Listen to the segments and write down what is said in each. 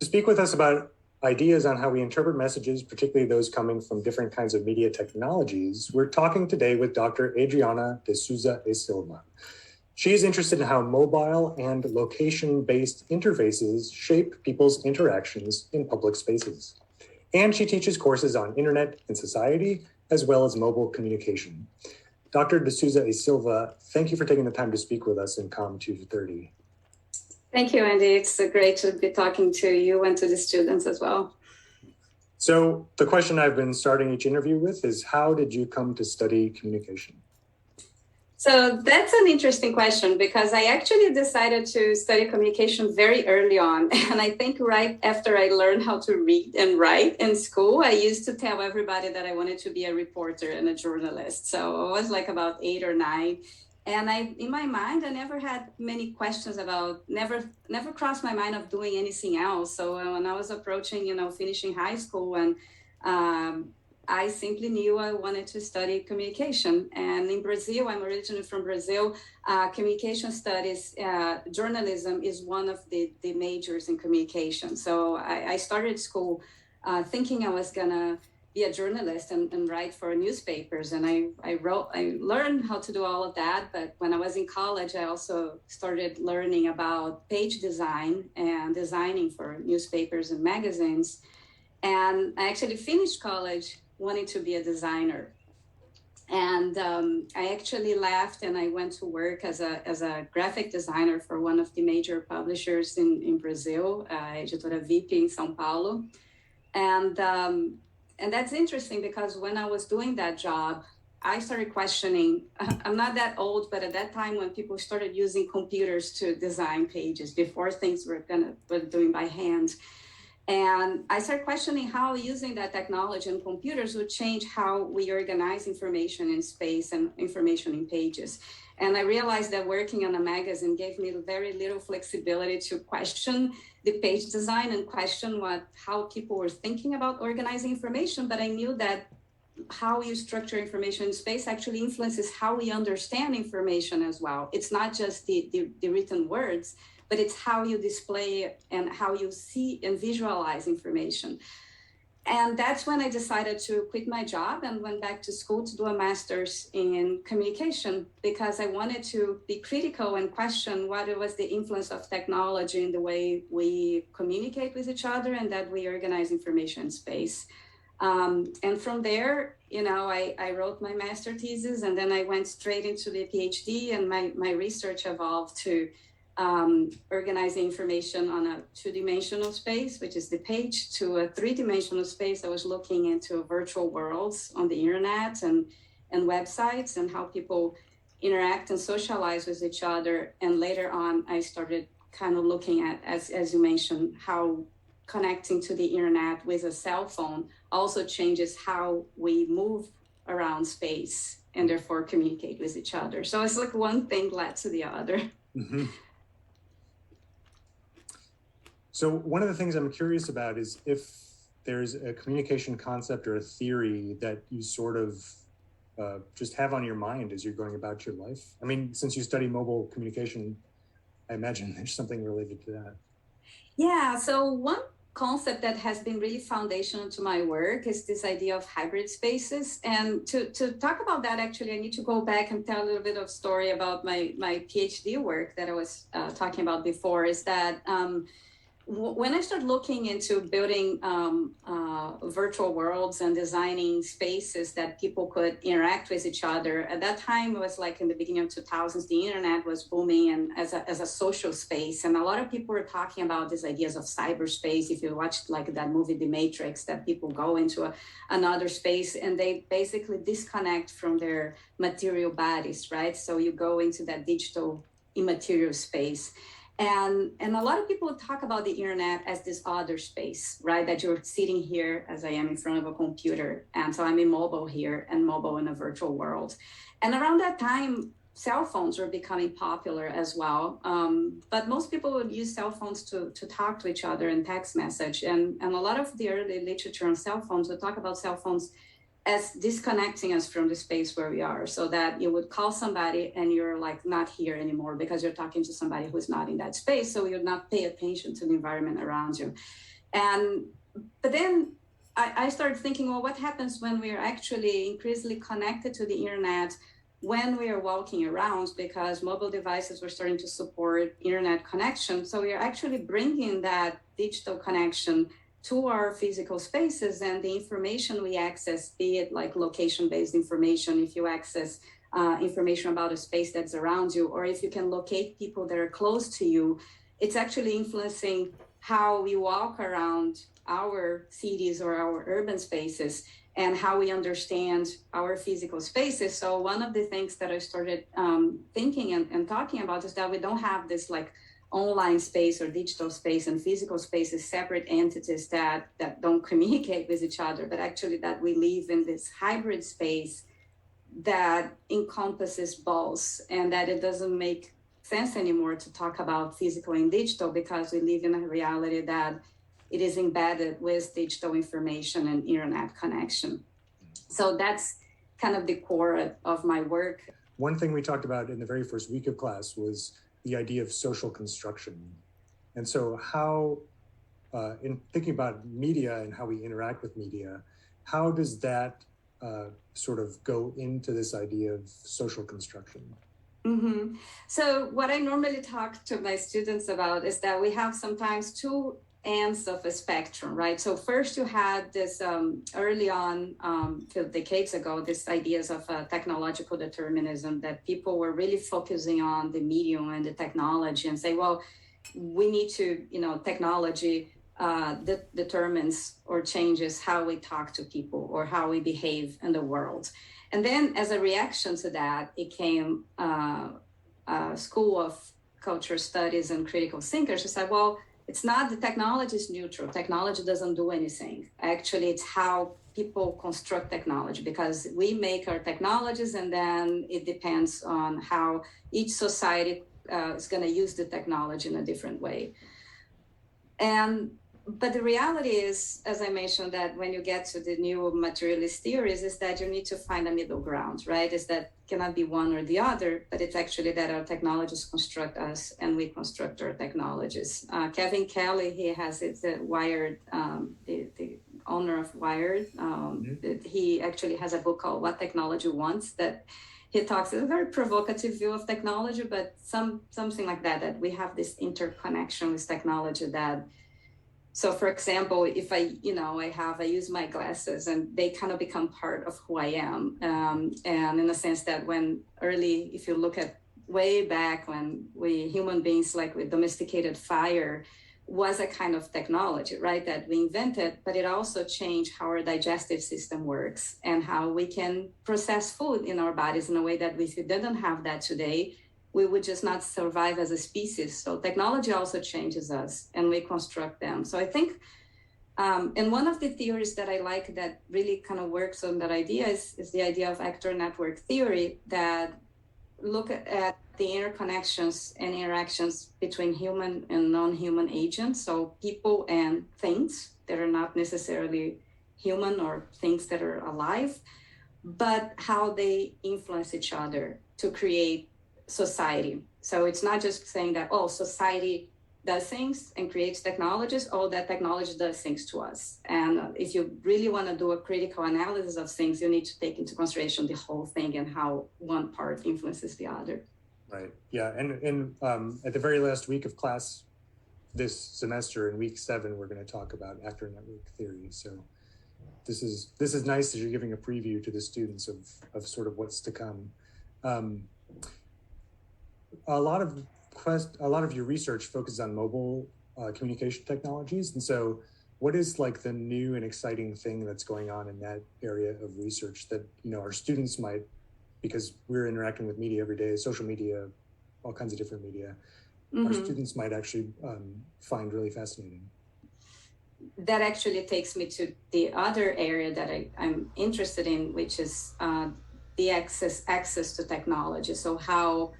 To speak with us about ideas on how we interpret messages, particularly those coming from different kinds of media technologies, we're talking today with Dr. Adriana de Souza e Silva. She is interested in how mobile and location-based interfaces shape people's interactions in public spaces. And she teaches courses on internet and society, as well as mobile communication. Dr. de Souza e Silva, thank you for taking the time to speak with us in COM 230. Thank you, Andy. It's great to be talking to you and to the students as well. So the question I've been starting each interview with is, how did you come to study communication? So that's an interesting question because I actually decided to study communication very early on. And I think right after I learned how to read and write in school, I used to tell everybody that I wanted to be a reporter and a journalist. So I was like about 8 or 9. And in my mind, I never had many questions about, never crossed my mind of doing anything else. So when I was approaching, finishing high school, and I simply knew I wanted to study communication. And in Brazil, I'm originally from Brazil, communication studies, journalism is one of the majors in communication. So I started school thinking I was gonna be a journalist and write for newspapers. And I learned how to do all of that. But when I was in college, I also started learning about page design and designing for newspapers and magazines. And I actually finished college wanting to be a designer. And I actually left and I went to work as a graphic designer for one of the major publishers in Brazil, Editora VIP in São Paulo. And that's interesting because when I was doing that job, I started questioning, I'm not that old, but at that time when people started using computers to design pages before things were doing by hand. And I started questioning how using that technology and computers would change how we organize information in space and information in pages. And I realized that working on a magazine gave me very little flexibility to question the page design and question how people were thinking about organizing information. But I knew that how you structure information in space actually influences how we understand information as well. It's not just the written words, but it's how you display it and how you see and visualize information. And that's when I decided to quit my job and went back to school to do a master's in communication because I wanted to be critical and question what was the influence of technology in the way we communicate with each other and that we organize information in space. And from there, I wrote my master thesis and then I went straight into the PhD, and my research evolved to organizing information on a two-dimensional space, which is the page, to a three-dimensional space. I was looking into virtual worlds on the internet and websites and how people interact and socialize with each other. And later on, I started kind of looking at, as you mentioned, how connecting to the internet with a cell phone also changes how we move around space and therefore communicate with each other. So it's like one thing led to the other. Mm-hmm. So one of the things I'm curious about is if there's a communication concept or a theory that you sort of just have on your mind as you're going about your life. I mean, since you study mobile communication, I imagine there's something related to that. Yeah, so one concept that has been really foundational to my work is this idea of hybrid spaces. And to talk about that, actually, I need to go back and tell a little bit of story about my PhD work that I was talking about before, is that when I started looking into building virtual worlds and designing spaces that people could interact with each other, at that time it was like in the beginning of 2000s, the internet was booming and as a social space, and a lot of people were talking about these ideas of cyberspace. If you watched like that movie The Matrix, that people go into another space and they basically disconnect from their material bodies, right? So you go into that digital immaterial space. And a lot of people talk about the internet as this other space, right? That you're sitting here as I am in front of a computer. And so I'm immobile here and mobile in a virtual world. And around that time, cell phones were becoming popular as well. But most people would use cell phones to talk to each other and text message. And a lot of the early literature on cell phones would talk about cell phones as disconnecting us from the space where we are, so that you would call somebody and you're like not here anymore because you're talking to somebody who's not in that space, so you'll not pay attention to the environment around you. But then I started thinking, well, what happens when we are actually increasingly connected to the internet when we are walking around, because mobile devices were starting to support internet connection. So we are actually bringing that digital connection to our physical spaces, and the information we access, be it like location-based information, if you access information about a space that's around you, or if you can locate people that are close to you, it's actually influencing how we walk around our cities or our urban spaces and how we understand our physical spaces. So one of the things that I started thinking and talking about is that we don't have this like online space or digital space and physical space as separate entities that don't communicate with each other, but actually that we live in this hybrid space that encompasses both, and that it doesn't make sense anymore to talk about physical and digital because we live in a reality that it is embedded with digital information and internet connection. So that's kind of the core of my work. One thing we talked about in the very first week of class was the idea of social construction. And so how, in thinking about media and how we interact with media, how does that sort of go into this idea of social construction? Mm-hmm. So what I normally talk to my students about is that we have sometimes two ends of a spectrum, right? So first you had this early on, decades ago, these ideas of technological determinism, that people were really focusing on the medium and the technology and say, well, we need to, technology determines or changes how we talk to people or how we behave in the world. And then as a reaction to that, it came a school of cultural studies and critical thinkers who said, well, it's not the technology is neutral. Technology doesn't do anything. Actually, it's how people construct technology, because we make our technologies and then it depends on how each society is going to use the technology in a different way. But the reality is, as I mentioned, that when you get to the new materialist theories, is that you need to find a middle ground, right? Is that cannot be one or the other, but it's actually that our technologies construct us and we construct our technologies. Kevin Kelly, he has it's Wired, the owner of Wired. He actually has a book called What Technology Wants, that he talks, it's a very provocative view of technology, but something like that we have this interconnection with technology that. So for example, if I use my glasses and they kind of become part of who I am. And in the sense that if you look at way back when we human beings, like with domesticated fire, was a kind of technology, right, that we invented, but it also changed how our digestive system works and how we can process food in our bodies in a way that if we didn't have that today, we would just not survive as a species. So technology also changes us and we construct them. So I think, and one of the theories that I like that really kind of works on that idea is the idea of actor network theory, that look at the interconnections and interactions between human and non-human agents. So people and things that are not necessarily human or things that are alive, but how they influence each other to create society. So it's not just saying that, society does things and creates technologies, that technology does things to us. And if you really want to do a critical analysis of things, you need to take into consideration the whole thing and how one part influences the other. Right. Yeah. And at the very last week of class this semester, in week 7, we're going to talk about actor network theory. So this is nice that you're giving a preview to the students of sort of what's to come. A lot of your research focuses on mobile communication technologies. And so what is like the new and exciting thing that's going on in that area of research that, our students might, because we're interacting with media every day, social media, all kinds of different media, our students might actually find really fascinating? That actually takes me to the other area that I'm interested in, which is the access to technology. So how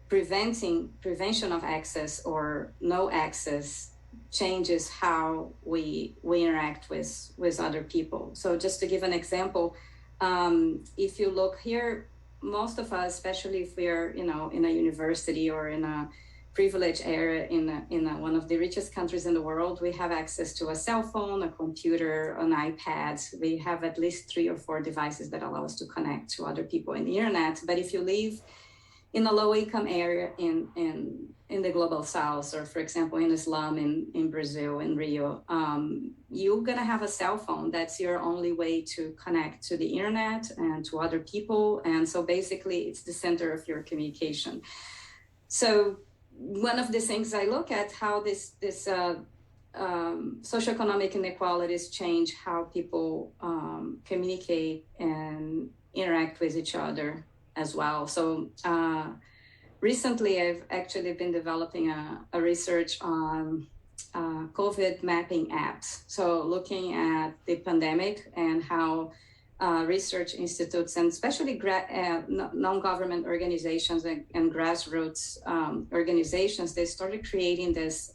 prevention of access or no access changes how we interact with other people. So just to give an example, if you look here, most of us, especially if we're in a university or in a privileged area in one of the richest countries in the world, we have access to a cell phone, a computer, an iPad. We have at least 3 or 4 devices that allow us to connect to other people in the internet. But if you live in a low income area in the global south, or for example in a slum in Brazil, in Rio, you're gonna have a cell phone. That's your only way to connect to the internet and to other people. And so basically it's the center of your communication. So one of the things I look at, how this socioeconomic inequalities change how people communicate and interact with each other as well. So recently, I've actually been developing a research on COVID mapping apps. So looking at the pandemic and how research institutes and especially non-government organizations and grassroots organizations, they started creating these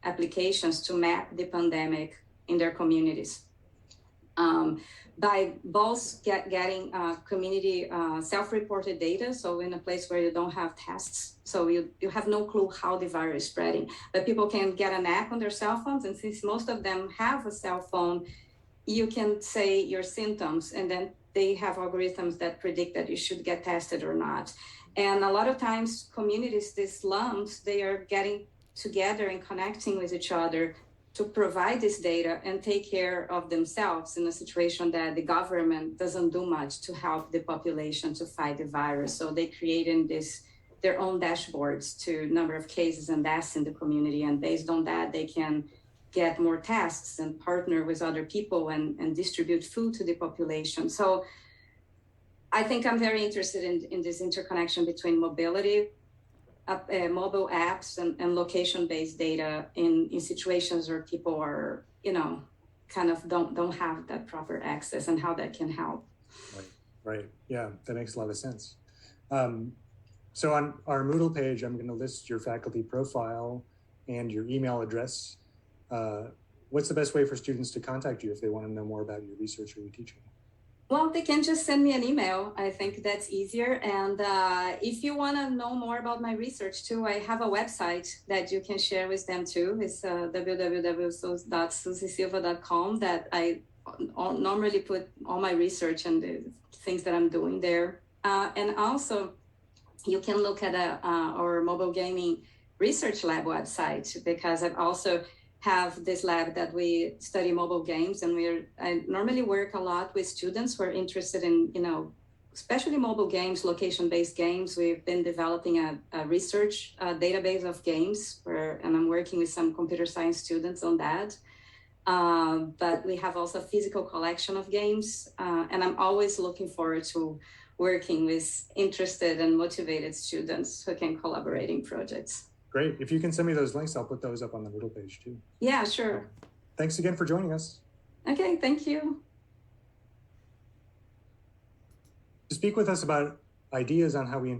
applications to map the pandemic in their communities. By both getting community self-reported data, so in a place where you don't have tests, so you have no clue how the virus is spreading, but people can get an app on their cell phones, and since most of them have a cell phone, you can say your symptoms, and then they have algorithms that predict that you should get tested or not. And a lot of times communities, these slums, they are getting together and connecting with each other to provide this data and take care of themselves in a situation that the government doesn't do much to help the population to fight the virus. So they created their own dashboards to number of cases and deaths in the community. And based on that, they can get more tests and partner with other people and distribute food to the population. So I think I'm very interested in this interconnection between mobility, mobile apps and location-based data in situations where people are, kind of don't have that proper access, and how that can help. Right. Yeah, that makes a lot of sense. So on our Moodle page, I'm going to list your faculty profile and your email address. What's the best way for students to contact you if they want to know more about your research or your teaching? Well, they can just send me an email. I think that's easier. And if you want to know more about my research too, I have a website that you can share with them too. It's www.susiesilva.com that I normally put all my research and the things that I'm doing there. And also, you can look at our mobile gaming research lab website, because I've also have this lab that we study mobile games, and I normally work a lot with students who are interested in, especially mobile games, location-based games. We've been developing a research database of games, and I'm working with some computer science students on that. But we have also a physical collection of games, and I'm always looking forward to working with interested and motivated students who can collaborate in projects. Great. If you can send me those links, I'll put those up on the Moodle page too. Yeah, sure. Thanks again for joining us. Okay, thank you. To speak with us about ideas on how we